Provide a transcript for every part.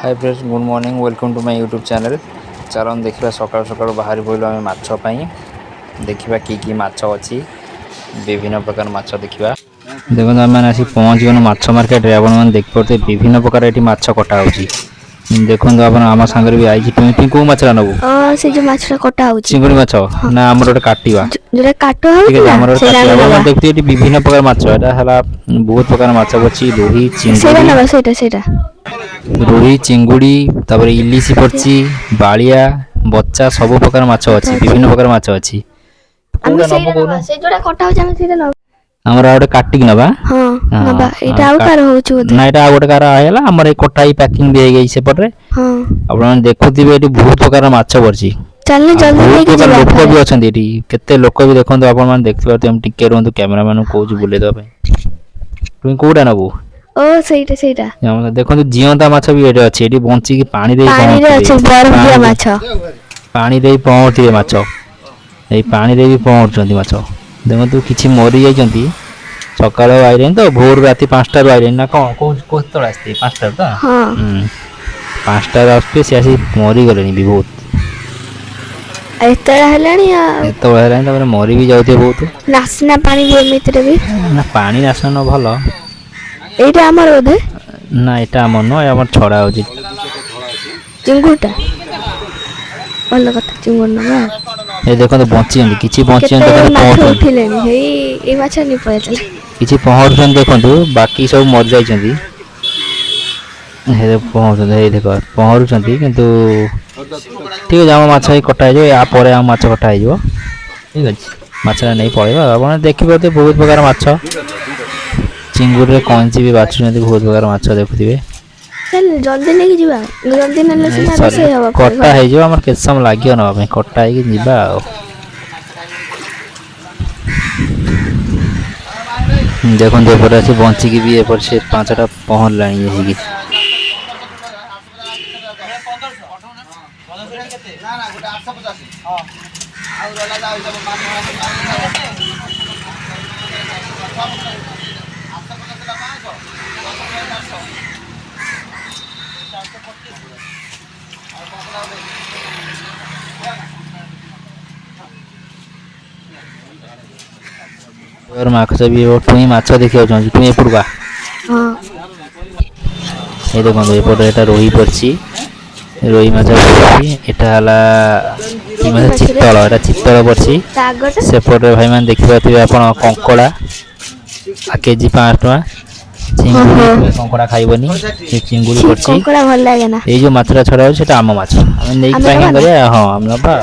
Hi friends, good morning, welcome to my YouTube channel. चलन देखा सकाल सकाल बाहर पड़े आम माछ देखा कि माछ अच्छी विभिन्न प्रकार माछ देखा। देखो आम मैंने आसिक पहुँच गलु माछ मार्केट रे। आपने देखिए विभिन्न प्रकार ये माछ कटा हो। देखो आप आम सागर भी आई तुम कौ माछ नबू से जो माछरा कटा होची चिंगुड़ी माछ हाँ ना आमर गोटे काटिवा जोरा काटो ठीक है। होउची ना आमर गोटे सेरा काटिवा नबा आप देखते ये विभिन्न प्रकार माछ है बहुत प्रकार माछ अच्छी रोही सेरा चिंगुड़ी नबा सेटा रोही चिंगुड़ी तापर इलिशी पड़ची बालिया बच्चा सब प्रकार माछ अच्छी विभिन्न प्रकार माछ अच्छी हम कोउटा नबो सेरा कोउन नबा से जोरा कटा होची हम सेरा नबा हमरा गोटे काटिक नबा। हां नबा एटा आउ हाँ कार होउची बोधे ना यहाँ गोटे कार आएगा आमर कटा ही पैकिंग भी गई सेपटे हां आप देखुवे ये बहुत प्रकार माछ पड़ी चलने जल्दी बहुत लेके प्रकार जबा लोक फेरे भी अच्छा केते लोक भी देखो आप देखते टिके रुहतु कैमेरामैन को बुले तुम कौटा नबू ओ सेटा देखो जीवंता माछ भी ये अच्छी ये बंचिकी पानी दे पानी रे पहुँचते अछि बरफ दिया माछ पानी दे पहुँचते माछ ये पानी दे भी पहुँचुंट माछ देखो किसी मरी जाइंट सकाल आईले तो भोर राति 5टार आईले ना कौन कौन आसते 5टार तो हां 5टार आसते सी आसी मरीगले भी बहुत एतरा हेलानी आ एत मरी भी जाते बहुत नासना पानी भी एमितिरे भी ना पानी आसन भल एटा हमर बोधे ना यहाँ आम नुह छड़ा हो चिंगुटा भल कथा चिंगुर नबा ये देखो बची किसी बची केते माछ पहुँच उठिलेनी हेई ए माछ नि पयतले किसी पहुँचुन देखो बाकी सब मर जाइंट पहुँच देख पहुँचुं कितु ठीक है आम माछ कटा हो आम माछ कटा हो ठीक अच्छे माछा नहीं पड़ेगा आप देखिए बहुत प्रकार माछ चिंगुड़ी कंची भी बाछुं बहुत प्रकार माछ देखुए चल जल्दी लेके जीवा जल्दी नले सिना रोसे हवा कटा हो आम के समय लगे ना कटा हो देखो एपटे अच्छे बंचिकी भी एपट से 5टा पहरला माछ भी टुई माछ देखा टुई एपड़का ये देखो एपटे यहाँ रोही पड़ी रोही माछ यहाँ चित्तल चित्तल पड़ी सेपटे भाई मैंने देखिए आप कंकड़ा केजी 5 टका चिंगुड़ी कंकड़ा खाइबनी चिंगुड़ी पड़ी कंकड़ा भल लागे ना ये जो माछटा छड़ा हो आम माछ नहीं पैकिंग कर हाँ आम नबा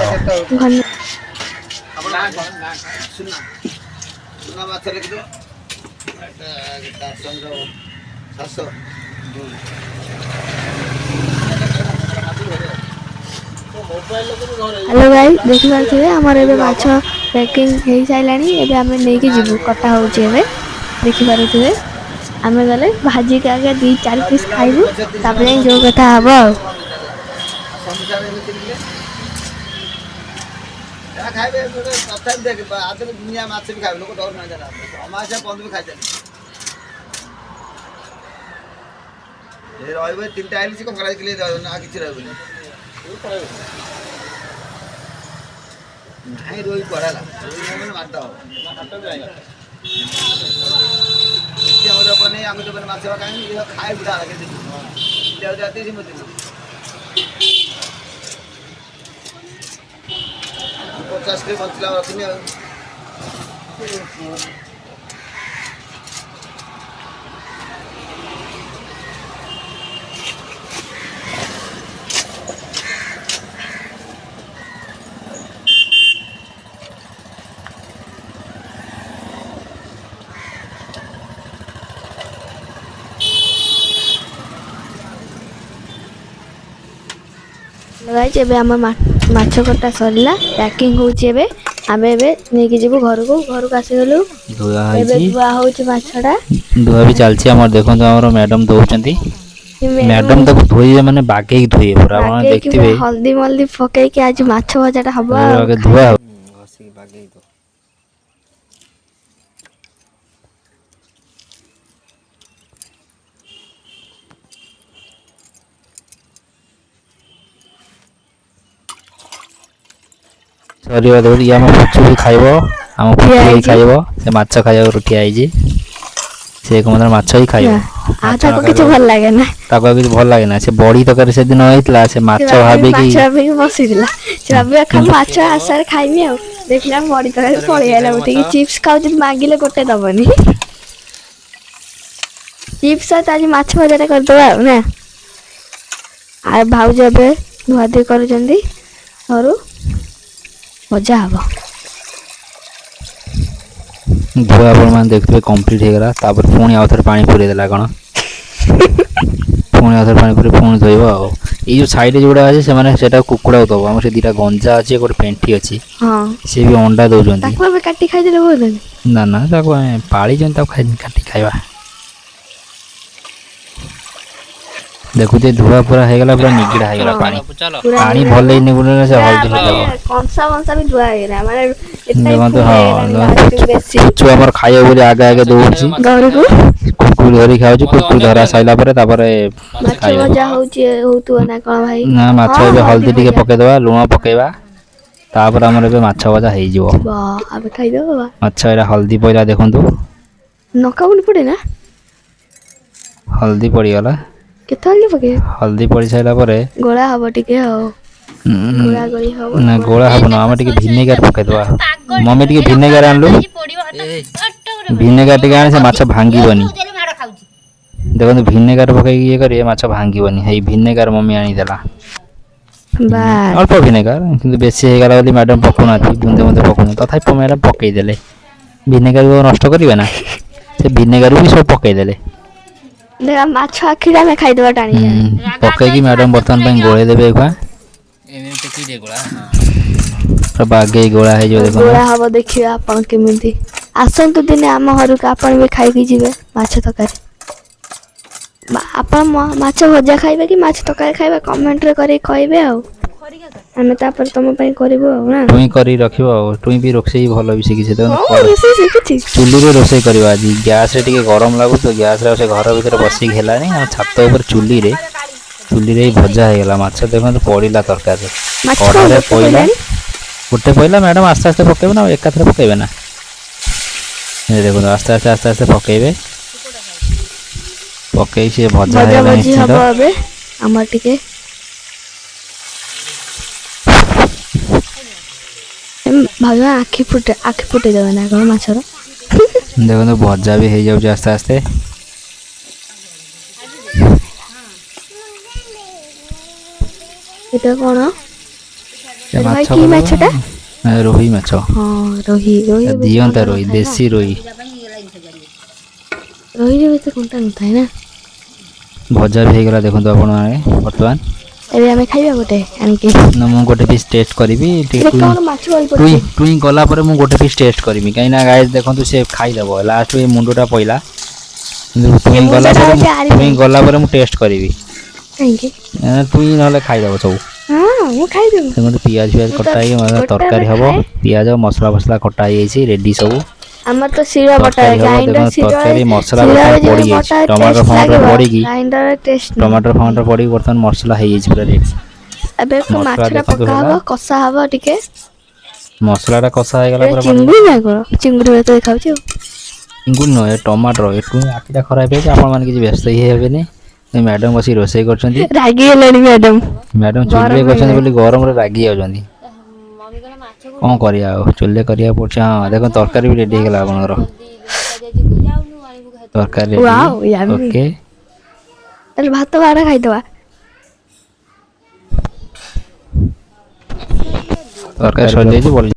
हेलो गाइस देखि पारथिबे हमर एबे माछ पैकिंग हे साइलानी एबे हमें नेकी जीवु कटा होउची एबे देखि पारथिबे हमें गले भाजी के आगे 2-4 पीस खाइबु तापरे जो कथा हबो खाइबे तथा देख आदमी दुनिया माछ भी खाइबे लोक डर ना जाला अमाशा बंद भी खाइ जानी ए रहबे 3टा आइली से कंकड़ा के लिए ना किछ रहबे नहीं रोई पड़ाला रोई मन मारता हो हाथ जाएगा क्या हो बने हम तो बने माछ काई ये खाए बुढ़ा लगे दे जाते जी मत 50 के बचला रखनी गाइस एबे हम माछ कटा सरला पैकिंग होउची एबे हमें एबे नेकी जीवु घर को आसी गलु एबे धुआ होउची माछडा धुआ भी चलची हमर देखो हमर मैडम दउचंती मैडम तक धोइए माने बागे धोइए पूरा आपण देखथिबे हल्दी मल्दी पकई के आज माछ भजाटा हबो आगे धुआ घसी बागे तो ସରିବ ଦେଖୁଛି ଆମ ପୁଚୁ ବି ଖାଇବ ଆମ ପୁଚୁ ବି ଖାଇବ ସେ ମାଛ ଖାଇବାକୁ ଠିଆ ହେଇଛି ସେ ଏକମାତ୍ର ମାଛ ହିଁ ଖାଇବ ଆଉ ତାକୁ କିଛି ଭଲ ଲାଗେ ନା ତାକୁ ଆଉ କିଛି ଭଲ ଲାଗେ ନା ସେ ବଢି ତରକାରୀ ସେଦିନ ହେଇଥିଲା ସେ ମାଛ ଭାବିକି ବସିଥିଲା ସେ ଭାବିବା ମାଛ ଆଶାରେ ଖାଇବି ଆଉ ଦେଖିଲା ବଡି ତରକାରୀ ପଳେଇ ଆଇଲା ଉଠିକି ଚିପ୍ସ ଖାଉଛି ମାଗିଲେ ଗୋଟେ ଦବନି ଚିପ୍ସ ସହିତ ଆଜି ମାଛ ଭଜାଟା କରିଦବା ଆଉ ନା ଆଉ ଭାଉଜ ଏବେ ଧୁଆଧୁଇ କରୁଛନ୍ତି ଘରୁ ଭଜା ହବ ଧୁଆ ଆପଣମାନେ ଦେଖୁଥିବେ କମ୍ପ୍ଲିଟ୍ ହେଇଗଲା ତାପରେ ପୁଣି ଆଉ ଥରେ ପାଣି ପୁରେଇ ଦେଲା କ'ଣ ପୁଣି ଆଉ ଥରେ ପାଣି ପୁରେଇ ପୁଣି ଧୋଇବ ଆଉ ଏଇ ଯେଉଁ ସାଇଡ଼ରେ ଯେଉଁଗୁଡ଼ା ଅଛି ସେମାନେ ସେଟା କୁକୁଡ଼ାକୁ ଦେବ ଆମର ସେ ଦୁଇଟା ଗଞ୍ଜା ଅଛି ଗୋଟେ ପେଣ୍ଠି ଅଛି ସେ ବି ଅଣ୍ଡା ଦେଉଛନ୍ତି କାଟି ଖାଇଦେଲେ ଭଲ ନା ନା ତାକୁ ଆମେ ପାଳିଛନ୍ତି ତାକୁ କାଟି ଖାଇବା ଦେଖୁଛେ ଧୁଆ ପୁରା ହେଇଗଲା ପୁରା ନିଗିଡ଼ା ହେଇଗଲା ପାଣି ପାଣି ଭଲ ହେଇନି ବୋଲି ସେ ହଳଦୀ ଦେଖନ୍ତୁ ହଁ ପୁଚୁ ଆମର ଖାଇବ ବୋଲି ଆଗେ ଆଗେ ଦଉଛି କୁକୁର ଧରି ଖାଉଛି କୁକୁର ଧରା ସରିଲା ପରେ ତାପରେ ଖାଇବ ନା ମାଛ ଏବେ ହଳଦୀ ଟିକେ ପକେଇଦବା ଲୁଣ ପକେଇବା ତାପରେ ଆମର ଏବେ ମାଛ ଭଜା ହେଇଯିବ ମାଛ ଏଇଟା ହଳଦୀ ପଇଲା ଦେଖନ୍ତୁ ହଳଦୀ ପଡ଼ିଗଲା କେତେବେଳେ ପକେଇବେ ହଳଦୀ ପଡ଼ି ସାରିଲା ପରେ ଗୋଳା ହବ ଟିକେ ଆଉ ନା ଗୋଳା ହବନ ଆମେ ଟିକେ ଭିନେଗାର ପକେଇଦବା ମମି ଟିକେ ଭିନେଗାର ଆଣିଲୁ ଭିନେଗାର ଟିକେ ଆଣି ସେ ମାଛ ଭାଙ୍ଗିବନି ଦେଖନ୍ତୁ ଭିନେଗାର ପକେଇକି ଇଏ କରିବେ ମାଛ ଭାଙ୍ଗିବନି ହେଇ ଭିନେଗାର ମମି ଆଣିଦେଲା ଅଳ୍ପ ଭିନେଗାର କିନ୍ତୁ ବେଶୀ ହେଇଗଲା ବୋଲି ମ୍ୟାଡ଼ାମ୍ ପକାଉନାହାନ୍ତି ବୁନ୍ଦେ ବୁନ୍ଦେ ପକାଉନାହାନ୍ତି ତଥାପି ମ୍ୟାଡ଼ାମ୍ ପକେଇଦେଲେ ଭିନେଗାର ନଷ୍ଟ କରିବେ ନା ସେ ଭିନେଗାର ବି ସବୁ ପକେଇଦେଲେ ମାଛ ଆଖିରେ ଆମେ ଖାଇଦବା ଟାଣି ପକେଇକି ମ୍ୟାଡ଼ାମ୍ ବର୍ତ୍ତମାନ ପାଇଁ ଗୋଳେଇ ଦେବେ ଏଗୁଡ଼ା ବାଗେଇ ଗୋଳା ହେଇଯିବ ଗୋଳା ହବ ଦେଖିବା ଆପଣ କେମିତି ଆସନ୍ତୁ ଦିନେ ଆମ ଘରକୁ ଆପଣ ବି ଖାଇକି ଯିବେ ମାଛ ତରକାରୀ ଆପଣ ମାଛ ଭଜା ଖାଇବେ କି ମାଛ ତରକାରୀ ଖାଇବେ କମେଣ୍ଟରେ କରିକି କହିବେ ଆଉ ଆମେ ତାପରେ ତମ ପାଇଁ କରିବୁ ଆଉ ନା ଟୁଇଁ କରି ରଖିବ ଆଉ ଟୁଇଁ ବି ରୋଷେଇ ଭଲ ବି ଶିଖିଛି ଚୁଲିରେ ରୋଷେଇ କରିବା ଆଜି ଗ୍ୟାସ୍ରେ ଟିକେ ଗରମ ଲାଗୁଛି ତ ଗ୍ୟାସ୍ରେ ଆଉ ସେ ଘର ଭିତରେ ବସିକି ହେଲାନି ଆମ ଛାତ ଉପରେ ଚୁଲିରେ ଭଜା ହେଇଗଲା ମାଛ ଦେଖନ୍ତୁ ପଡ଼ିଲା ତରକାରୀରେ କଢ଼ାରେ ପଇଲା ଗୋଟେ ପଇଲା ମ୍ୟାଡ଼ାମ୍ ଆସ୍ତେ ଆସ୍ତେ ପକେଇବେ ନା ଏକାଥରେ ପକେଇବେ ନା ଦେଖନ୍ତୁ ଆସ୍ତେ ଆସ୍ତେ ପକେଇବେ ପକେଇ ସେ ଭଜା ହେଇଗଲା ନିଶ୍ଚିତ ଆମର ଟିକେ ଭାଉଜ ଆଖି ଫୁଟେଇ ଦେବେ ନା କ'ଣ ମାଛର ଦେଖନ୍ତୁ ଭଜା ବି ହେଇଯାଉଛି ଆସ୍ତେ ଆସ୍ତେ এটা କ'ଣ ମାଛ ମାଛଟା ରୋହି ମାଛ ହଁ ରୋହି ଦିଅନ୍ତା ରୋହି ଦେଶୀ ରୋହି ରୋହିରେ ଏତେ କଣ୍ଟା ନଥାଏ ନା ଭଜା ବି ହେଇଗଲା ଦେଖନ୍ତୁ ଆପଣମାନେ ବର୍ତ୍ତମାନ ଏବେ ଆମେ ଖାଇବା ଗୋଟେ ଆଣିକି ନା ମୁଁ ଗୋଟେ ପିସ୍ ଟେଷ୍ଟ କରିବି ଟୁଇଁ ଗଲା ପରେ ମୁଁ ଗୋଟେ ପିସ୍ ଟେଷ୍ଟ କରିବି କାହିଁକିନା ଗାଈ ଦେଖନ୍ତୁ ସେ ଖାଇଦେବ ଲାଷ୍ଟକୁ ଏ ମୁଣ୍ଡଟା ପଇଲା କିନ୍ତୁ ଟୁଇଁ ଗଲା ପରେ ମୁଁ ଟେଷ୍ଟ କରିବି ଟୁଇଁ ନହେଲେ ଖାଇଦେବ ସବୁ ଦେଖନ୍ତୁ ପିଆଜ କଟା ହେଇକି ତରକାରୀ ହେବ ପିଆଜ ମସଲା ଫସଲା କଟା ହେଇଯାଇଛି ରେଡ଼ି ସବୁ ଆମର ତ ଶିଳ ବଟା ତରକାରୀ ମସଲା ପଡ଼ିଯାଇଛି ଟମାଟର ଫମାଟର ପଡ଼ିକି ବର୍ତ୍ତମାନ ମସଲା ହେଇଯାଇଛି ପୁରା ରେଡ଼ି ଏବେ ମାଛଟା ପକା ହବ କଷା ହବ ଟିକେ ମସଲାଟା କଷା ହେଇଗଲା ପରେ ଚିଙ୍ଗୁଡ଼ି ଭାତ ଖାଉଛି ଆଉ ଚିଙ୍ଗୁଡ଼ି ନୁହଁ ଏ ଟମାଟର ଏଠୁ ଆଖିଟା ଖରାପ ହେଇଛି ଆପଣମାନେ କିଛି ବ୍ୟସ୍ତ ହିଁ ହେବେନି ମ୍ୟାଡ଼ାମ୍ ବସିକି ରୋଷେଇ କରୁଛନ୍ତି ରାଗି ହେଲେଣି ମ୍ୟାଡ଼ାମ୍ ଚୁଲିରେ କରୁଛନ୍ତି ବୋଲି ଗରମରେ ରାଗି ଯାଉଛନ୍ତି କ'ଣ କରିବା ଆଉ ଚୁଲିରେ କରିବାକୁ ପଡ଼ୁଛି ହଁ ଦେଖନ୍ତୁ ତରକାରୀ ବି ରେଡ଼ି ହେଇଗଲା ଆପଣଙ୍କର ତରକାରୀ ଓକେ ତାହେଲେ ଭାତ ବାଡ଼ା ଖାଇଦେବା ତରକାରୀ ସରିଯାଇଛି